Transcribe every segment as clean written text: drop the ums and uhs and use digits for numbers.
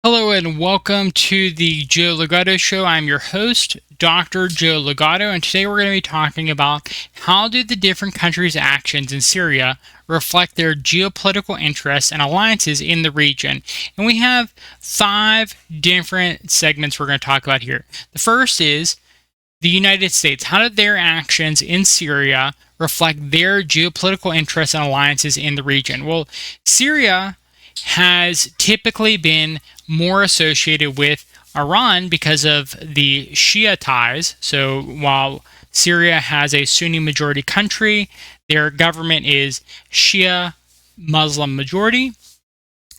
Hello and welcome to the Joe Legato Show. I'm your host, Dr. Joe Legato, and today we're going to be talking about how do the different countries' actions in Syria reflect their geopolitical interests and alliances in the region. And we have 5 different segments we're going to talk about here. The first is the United States. How did their actions in Syria reflect their geopolitical interests and alliances in the region? Well, Syria has typically been more associated with Iran because of the Shia ties. So while Syria has a Sunni majority country, their government is Shia Muslim majority,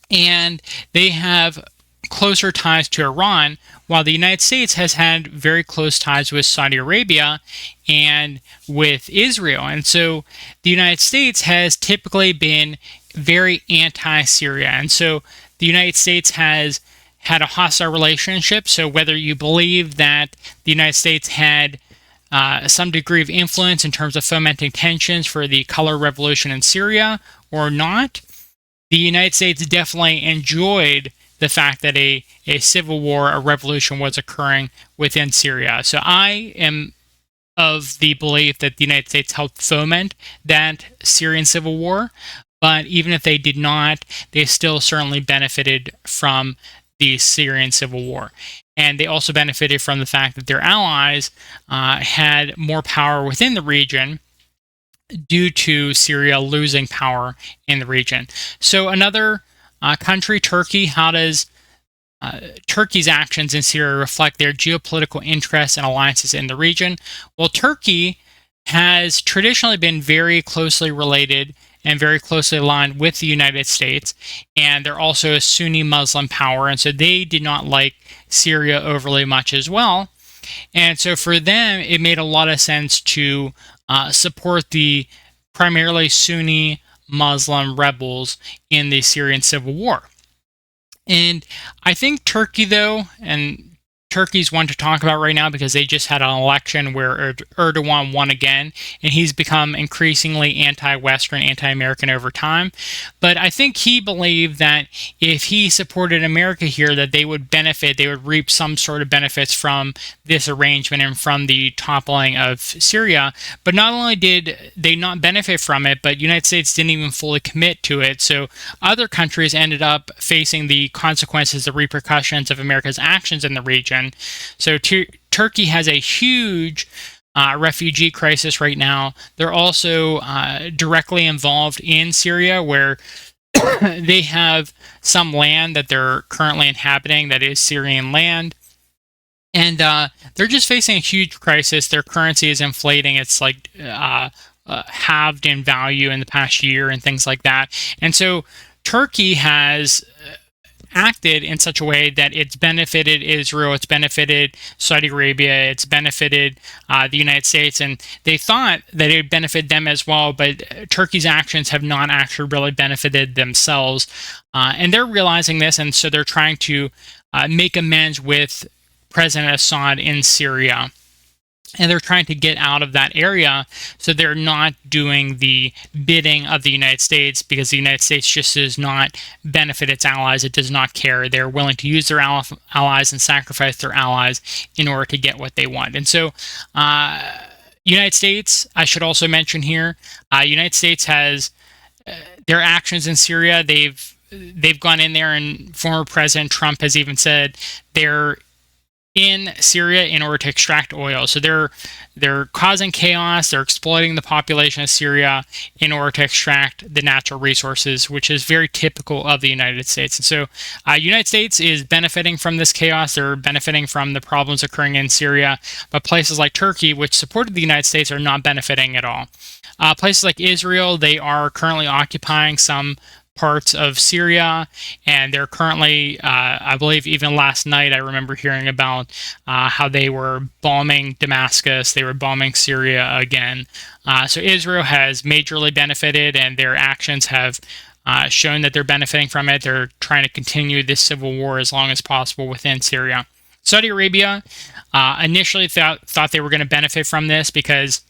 and they have closer ties to Iran, while the United States has had very close ties with Saudi Arabia and with Israel. And so the United States has typically been very anti-Syria. And so the United States has had a hostile relationship. So whether you believe that the United States had some degree of influence in terms of fomenting tensions for the color revolution in Syria or not, the United States definitely enjoyed the fact that a civil war, a revolution was occurring within Syria. So I am of the belief that the United States helped foment that Syrian civil war, but even if they did not, they still certainly benefited from the Syrian civil war. And they also benefited from the fact that their allies had more power within the region due to Syria losing power in the region. So another country, Turkey, how does Turkey's actions in Syria reflect their geopolitical interests and alliances in the region? Well, Turkey has traditionally been very closely related and very closely aligned with the United States, and they're also a Sunni Muslim power, and so they did not like Syria overly much as well. And so for them, it made a lot of sense to support the primarily Sunni Muslim rebels in the Syrian civil war. And I think Turkey, though, and Turkey's one to talk about right now because they just had an election where Erdogan won again, and he's become increasingly anti-Western, anti-American over time. But I think he believed that if he supported America here, that they would benefit, they would reap some sort of benefits from this arrangement and from the toppling of Syria. But not only did they not benefit from it, but United States didn't even fully commit to it. So other countries ended up facing the consequences, the repercussions of America's actions in the region. So Turkey has a huge refugee crisis right now. They're also directly involved in Syria, where they have some land that they're currently inhabiting that is Syrian land. And they're just facing a huge crisis. Their currency is inflating. It's like halved in value in the past year and things like that. And so Turkey has acted in such a way that it's benefited Israel, it's benefited Saudi Arabia, it's benefited the United States, and they thought that it would benefit them as well, but Turkey's actions have not actually really benefited themselves. And they're realizing this, and so they're trying to make amends with President Assad in Syria. And they're trying to get out of that area, so they're not doing the bidding of the United States because the United States just does not benefit its allies. It does not care. They're willing to use their allies and sacrifice their allies in order to get what they want. And so, United States, I should also mention here, United States has their actions in Syria. They've gone in there, and former President Trump has even said they're in Syria in order to extract oil. So they're causing chaos, they're exploiting the population of Syria in order to extract the natural resources, which is very typical of the United States. And so United States is benefiting from this chaos, they're benefiting from the problems occurring in Syria, but places like Turkey, which supported the United States, are not benefiting at all. Places like Israel, they are currently occupying some parts of Syria, and they're currently, I believe even last night I remember hearing about how they were bombing Damascus, they were bombing Syria again. So Israel has majorly benefited, and their actions have shown that they're benefiting from it. They're trying to continue this civil war as long as possible within Syria. Saudi Arabia initially thought they were going to benefit from this because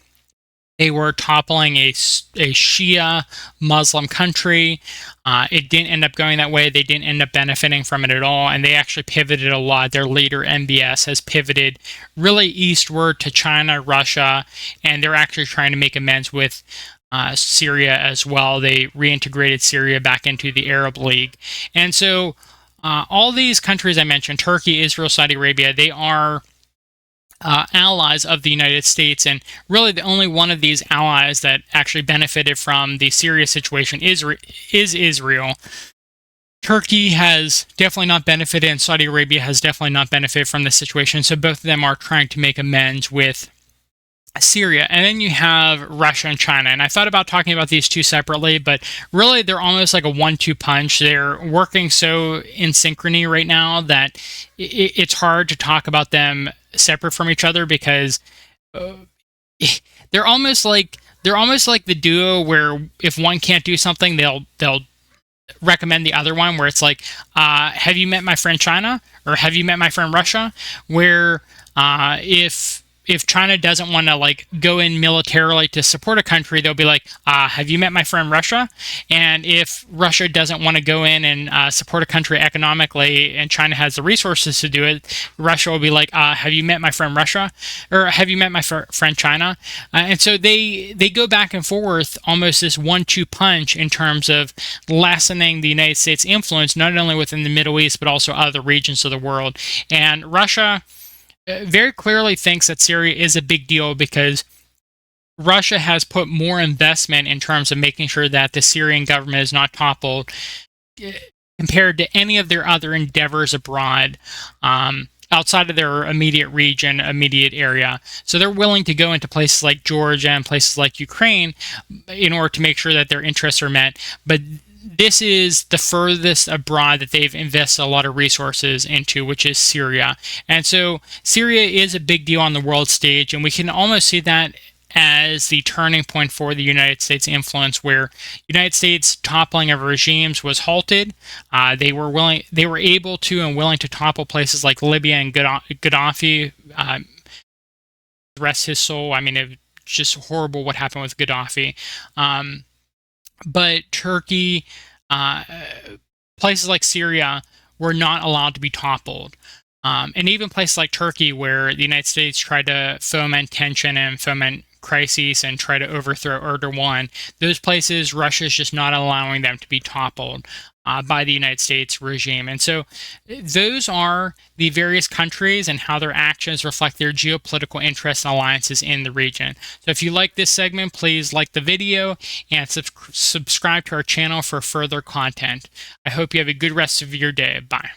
They were toppling a Shia Muslim country. It didn't end up going that way. They didn't end up benefiting from it at all, and they actually pivoted a lot. Their leader, MBS, has pivoted really eastward to China, Russia, and they're actually trying to make amends with Syria as well. They reintegrated Syria back into the Arab League. And so all these countries I mentioned, Turkey, Israel, Saudi Arabia, they are allies of the United States, and really the only one of these allies that actually benefited from the Syria situation is Israel. Turkey has definitely not benefited, and Saudi Arabia has definitely not benefited from this situation, so both of them are trying to make amends with Syria. And then you have Russia and China. And I thought about talking about these two separately, but really they're almost like a 1-2 punch. They're working so in synchrony right now that it's hard to talk about them separate from each other, because they're almost like the duo where if one can't do something, they'll recommend the other one, where it's like, have you met my friend China, or have you met my friend Russia? Where if China doesn't want to like go in militarily to support a country, they'll be like, have you met my friend Russia? And if Russia doesn't want to go in and support a country economically, and China has the resources to do it, Russia will be like, have you met my friend Russia? Or have you met my friend China? And so they go back and forth, almost this 1-2 punch in terms of lessening the United States' influence, not only within the Middle East, but also other regions of the world. And Russia very clearly thinks that Syria is a big deal, because Russia has put more investment in terms of making sure that the Syrian government is not toppled compared to any of their other endeavors abroad outside of their immediate region, immediate area. So they're willing to go into places like Georgia and places like Ukraine in order to make sure that their interests are met. But this is the furthest abroad that they've invested a lot of resources into, which is Syria. And so Syria is a big deal on the world stage, and we can almost see that as the turning point for the United States influence, where United States toppling of regimes was halted. They were able to and willing to topple places like Libya and Gaddafi. Rest his soul. I mean, it was just horrible what happened with Gaddafi. But Turkey, places like Syria were not allowed to be toppled. And even places like Turkey, where the United States tried to foment tension and foment crises and try to overthrow Erdogan, those places, Russia's just not allowing them to be toppled by the United States regime. And so those are the various countries and how their actions reflect their geopolitical interests and alliances in the region. So if you like this segment, please like the video and subscribe to our channel for further content. I hope you have a good rest of your day. Bye.